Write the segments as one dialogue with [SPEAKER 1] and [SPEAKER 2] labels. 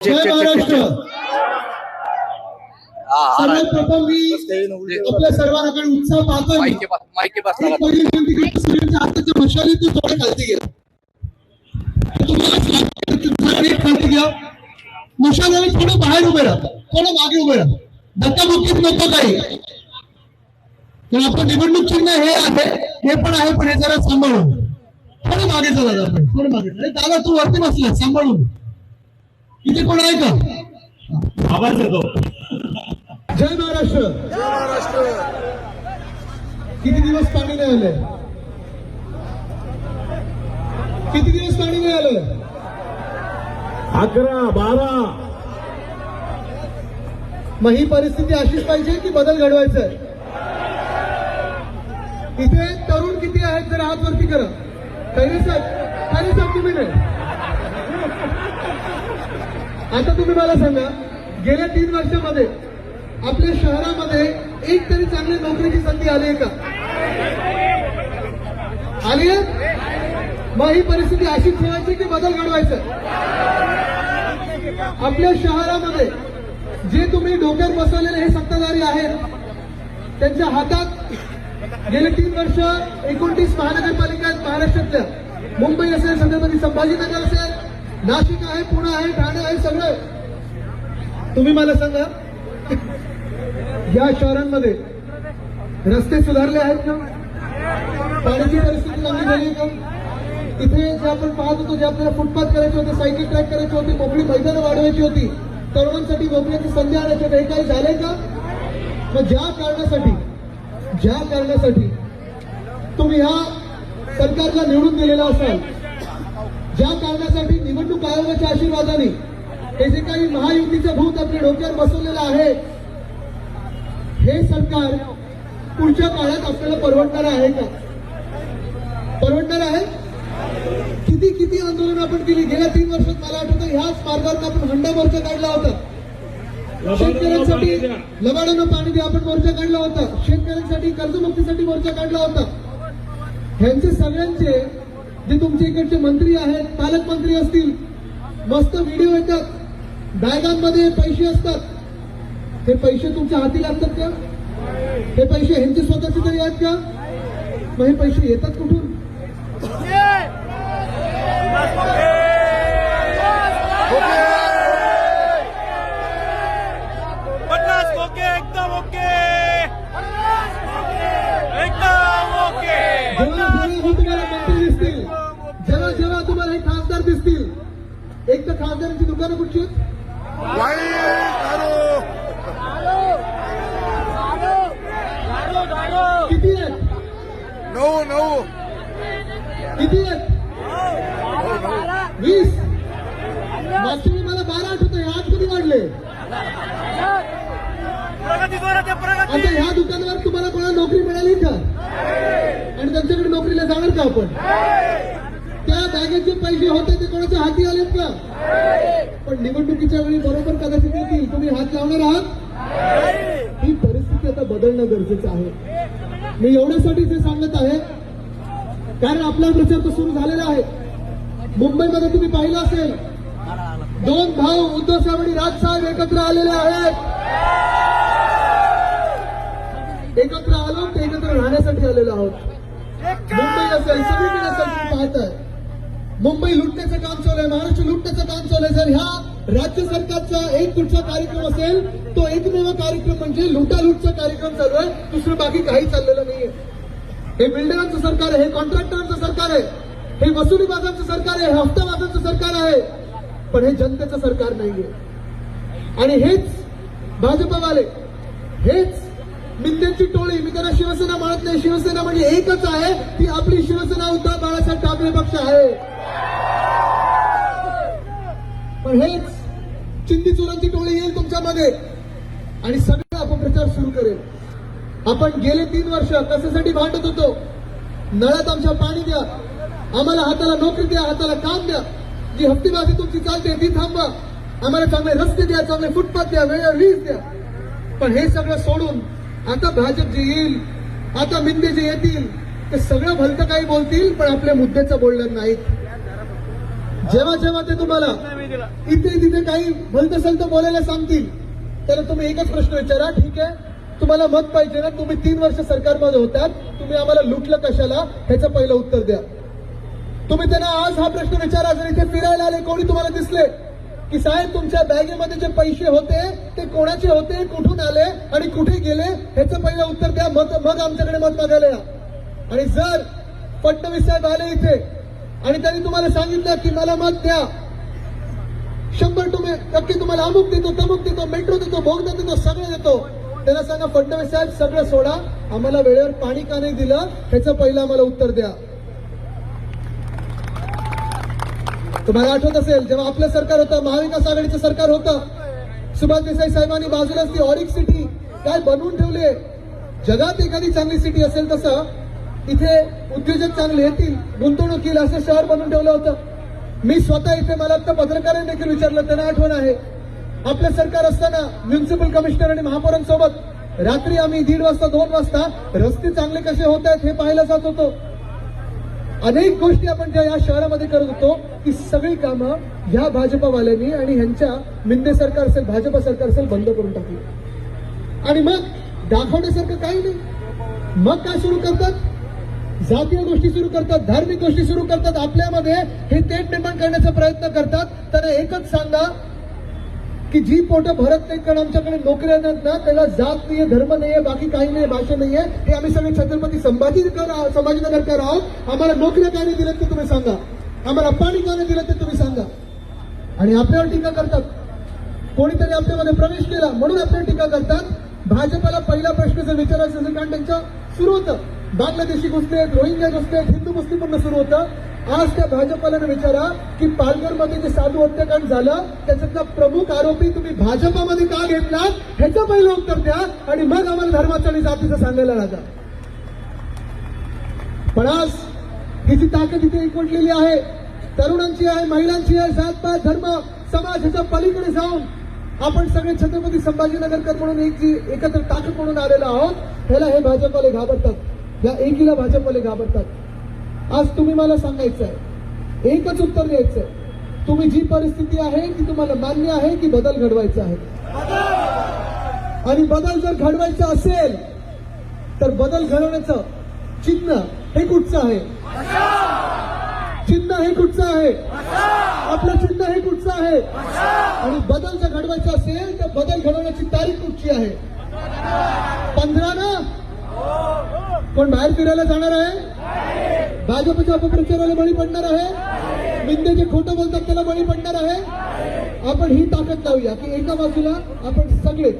[SPEAKER 1] जय महाराष्ट्र. सर्वात प्रथम मी आपल्या सर्वांकडे उत्साह पाहतोय. हाताच्या मशालीतून थोडे खालती घ्या. खालती घ्या. मशालीने थोडं बाहेर उभे राहा, थोडं मागे उभे राहा. धक्काबुक्कीत नको काही. तर आपण निवडणूक चिन्ह हे आहे, हे पण आहे, पण हे जरा सांभाळून थोडं मागे चला. आपण थोडं मागे. दादा तू वरती बसला, सांभाळून. इथे कोण आहे का? आवाज येतो. जय महाराष्ट्र. जय महाराष्ट्र. किती दिवस पाणी नाही आलं? किती दिवस पाणी नाही आलं?
[SPEAKER 2] 11, 12.
[SPEAKER 1] मग ही परिस्थिती अशीच पाहिजे की बदल घडवायचा आहे? इथे तरुण किती आहेत जरा हात वरती करा. खैरे साहेब तुम्ही नाही. आता तुम्ही मला सांगा, गेल्या 3 वर्षामध्ये आपल्या शहरामध्ये एक तरी चांगली नोकरीची संधी आली आहे का? आली आहे? मग ही परिस्थिती अशीच ठेवायची की बदल घडवायचा? आपल्या शहरामध्ये जे तुम्ही डोक्यात बसवलेले हे सत्ताधारी आहेत, त्यांच्या हातात गेले 3 वर्ष 29 महानगरपालिका आहेत महाराष्ट्रातल्या. मुंबई असेल, छत्रपती संभाजीनगर असेल, नाशिक आहे, पुणे आहे, ठाणे आहे, सगळं. तुम्ही मला सांगा, या शहरांमध्ये रस्ते सुधारले आहेत का? पाण्याची परिस्थिती चांगली झाली आहे का? इथे जे आपण पाहत होतो, जे आपल्याला फुटपाथ करायचे होते, सायकल ट्रॅक करायची होती, मोकळी मैदानं वाढवायची होती, तरुणांसाठी नोकरीची संधी आणायची होती, हे काही झालंय का? मग ज्या कारणासाठी तुम्ही ह्या सरकारला निवडून दिलेला असाल, ज्या कारणासाठी निवडणूक आयोगाच्या आशीर्वादाने हे जे काही महायुतीचं भूत आपल्या डोक्यावर बसवलेलं आहे, हे सरकार पुढच्या काळात आपल्याला परवडणार आहे का? परवडणार आहे? किती आंदोलन आपण केली गेल्या 3 वर्षात. मला आठवतं ह्याच मार्गावर आपण हंडा मोर्चा काढला होता. शेतकऱ्यांसाठी लबाडानं पाणी द्या आपण मोर्चा काढला होता. शेतकऱ्यांसाठी कर्जमुक्तीसाठी मोर्चा काढला होता. ह्यांचे सगळ्यांचे जे तुमच्या इकडचे मंत्री आहेत, पालकमंत्री असतील, मस्त व्हिडिओ येतात, बॅगांमध्ये पैसे असतात. हे पैसे तुमच्या हाती लागतात का? हे पैसे ह्यांचे स्वतःचे तरी आहेत का? मग हे पैसे येतात कुठून? तुम्हाला मंत्री दिसतील, जेव्हा तुम्हाला हे खासदार दिसतील, एक तर खासदारांची दुकानं कुठची आहेत? किती आहेत?
[SPEAKER 2] 9.
[SPEAKER 1] किती आहेत? 20. मागच्या वेळी मला 12 आठवतंय. आज कधी वाढले? आता ह्या दुकानावर तुम्हाला कोणाला नोकरी मिळाली का? आणि त्यांच्याकडे नोकरीला जाणार का आपण? त्या बॅगेचे पैसे होते ते कोणाच्या हाती आलेत का? पण निवडणुकीच्या वेळी बरोबर कदाचित येतील. तुम्ही हात लावणार आहात? ही परिस्थिती आता बदलणं गरजेचं आहे. मी एवढ्यासाठीच हे सांगत आहे, कारण आपला प्रचार तर सुरू झालेला आहे. मुंबईमध्ये तुम्ही पाहिलं असेल, 2 भाऊ उद्धव साहेब आणि राज साहेब एकत्र आलेले आहेत. एकत्र आलो ते एकत्र राहण्यासाठी आलेलो आहोत. मुंबई असेल, सगळीकडे असेल, तुम्ही पाहताय मुंबई लुटण्याचं काम चालू आहे, महाराष्ट्र लुटण्याचं काम चालू आहे. जर ह्या राज्य सरकारचा एक कुठचा कार्यक्रम असेल, तो एकमेव कार्यक्रम म्हणजे लुटालूटचा कार्यक्रम चालू आहे. दुसरं बाकी काही चाललेलं नाहीये. हे बिल्डरांचं सरकार आहे, हे कॉन्ट्रॅक्टरांचं सरकार आहे, हे वसुलीबाजांचं सरकार आहे, हे हप्ताबाजांचं सरकार आहे, पण हे जनतेचं सरकार नाहीये. आणि हेच भाजपवाले, हेच मिंदेची टोळी, मी त्यांना शिवसेना म्हणत नाही, शिवसेना म्हणजे एकच आहे, ती आपली शिवसेना उद्धव बाळासाहेब ठाकरे पक्ष आहे. पण हेच चिंदी-चोरांची टोळी येईल तुमच्यामध्ये आणि सगळं अपप्रचार सुरू करेल. आपण गेले 3 वर्ष कशासाठी भांडत होतो? नळात आमच्या पाणी द्या, आम्हाला हाताला नोकरी द्या, हाताला काम द्या, जी हप्तेबाजी तुमची चालते ती थांबवा, आम्हाला चांगले रस्ते द्या, चांगले फुटपाथ द्या, वेळेवर वीज द्या. पण हे सगळं सोडून आता भाजप जे येईल, आता मिंदे जे येतील, ते सगळं भलतं काही बोलतील, पण आपल्या मुद्द्याचं बोलणार नाहीत. जेव्हा जेव्हा ते तुम्हाला इथे तिथे काही भलत असेल तर बोलायला सांगतील, तर तुम्ही एकच प्रश्न विचारा, ठीक आहे तुम्हाला मत पाहिजे ना, तुम्ही 3 वर्ष सरकारमध्ये होतात, तुम्ही आम्हाला लुटलं कशाला, ह्याचं पहिलं उत्तर द्या. तुम्ही त्यांना आज हा प्रश्न विचारा, जर इथे फिरायला आले कोणी तुम्हाला दिसले की साहेब तुमच्या बॅगेमध्ये जे पैसे होते ते कोणाचे होते, कुठून आले आणि कुठे गेले, ह्याचं पहिलं उत्तर द्या. मग आमच्याकडे मत मागायला या. आणि जर फडणवीस साहेब आले इथे आणि त्यांनी तुम्हाला सांगितलं की मला मत द्या, 100% तुम्हाला अमुक देतो, तमुक देतो, मेट्रो देतो, बोगदा देतो, सगळं देतो, त्यांना सांगा फडणवीस साहेब सगळं सोडा, आम्हाला वेळेवर पाणी का नाही दिलं ह्याचं पहिलं आम्हाला उत्तर द्या. तुम्हाला आठवत असेल जेव्हा आपलं सरकार होतं, महाविकास आघाडीचं सरकार होतं, सुभाष देसाई साहेबांनी बाजूलाच ती ऑरिक सिटी काय बनवून ठेवली. जगात एखादी चांगली सिटी असेल तसं इथे उद्योजक चांगले येतील, गुंतवणूक येईल असं शहर बनवून ठेवलं होतं. मी स्वतः इथे, मला आता पत्रकारांनी देखील विचारलं, त्यांना आठवण आहे आपलं सरकार असताना म्युन्सिपल कमिशनर आणि महापौरांसोबत रात्री आम्ही 1:30 वाजता 2 वाजता रस्ते चांगले कसे होत आहेत हे पाहायला जात होतो. अनेक गोष्टी आपण ज्या या शहरामध्ये करत होतो ती सगळी कामं ह्या भाजपवाल्यांनी आणि ह्यांच्या मिंदे सरकार असेल, भाजप सरकार असेल, बंद करून टाकली. आणि मग दाखवण्यासारखं काही नाही. मग काय सुरू करतात, जातीय गोष्टी सुरू करतात, धार्मिक गोष्टी सुरू करतात, आपल्यामध्ये हे तेढ निर्माण करण्याचा प्रयत्न करतात. त्यांना एकच सांगा की जी पोटं भरत नाही कारण आमच्याकडे नोकऱ्या नाहीत ना, त्याला जात नाहीये, धर्म नाहीये, बाकी काही नाही, भाषा नाहीये, हे आम्ही सगळे छत्रपती संभाजीनगरकर आहोत, आम्हाला नोकऱ्या का नाही दिल्यात ते तुम्ही सांगा, आम्हाला पाणी का नाही दिलं ते तुम्ही सांगा. आणि आपल्यावर टीका करतात, कोणीतरी आपल्यामध्ये प्रवेश केला म्हणून आपल्यावर टीका करतात. भाजपला पहिला प्रश्न जर विचारायचा असेल, कारण त्यांचं सुरू होतं बांगलादेशी घुसले, रोहिंग्या घुसले, हिंदू मुस्लिम सुरू होतं. आज त्या भाजपला विचारा की पालघरमध्ये जे साधू हत्याकांड झालं त्याच्यातला प्रमुख आरोपी तुम्ही भाजपामध्ये का घेतला, ह्याचं पहिलं उत्तर द्या आणि मग आम्हाला धर्माचं आणि जातीचं सांगायला लागा. पण आज ही जी ताकद इथे एकवटलेली आहे, तरुणांची आहे, महिलांची आहे, जातपात धर्म समाज ह्याच्या पलीकडे जाऊन आपण सगळे छत्रपती संभाजीनगरकर म्हणून एकत्र ताकद म्हणून आलेलो आहोत. ह्याला हे भाजपवाले घाबरतात, या एकीला भाजपवाले घाबरतात. आज तुम्ही मला सांगायचं आहे, एकच उत्तर द्यायचंय, तुम्ही जी परिस्थिती आहे ती तुम्हाला मान्य आहे की बदल घडवायचा आहे. आणि बदल जर घडवायचा असेल तर बदल घडवण्याचं चिन्ह हे कुठचं आहे, चिन्ह हे कुठचं आहे, आपलं चिन्ह हे कुठचं आहे. आणि बदल जर घडवायचा असेल तर बदल घडवण्याची तारीख कुठची आहे, 15 ना. कोण बाहेर फिरायला जाणार आहे, भाजपच्या अपप्रचाराला बळी पडणार आहे, मिंदे जे खोटं बोलतात त्याला बळी पडणार आहे. आपण ही ताकद लावूया की एका बाजूला आपण सगळे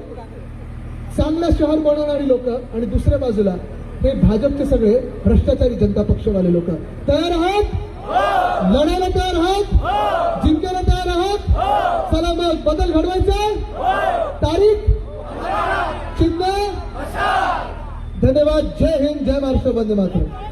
[SPEAKER 1] चांगलं शहर बनवणारी लोक आणि दुसऱ्या बाजूला हे भाजपचे सगळे भ्रष्टाचारी जनता पक्षवाले लोक. तयार आहात, लढायला तयार आहात, जिंकायला तयार आहात. चला मग बदल घडवायचा, तारीख, चिन्ह. धन्यवाद. जय हिंद, जय महाराष्ट्र, वंदे मातरम.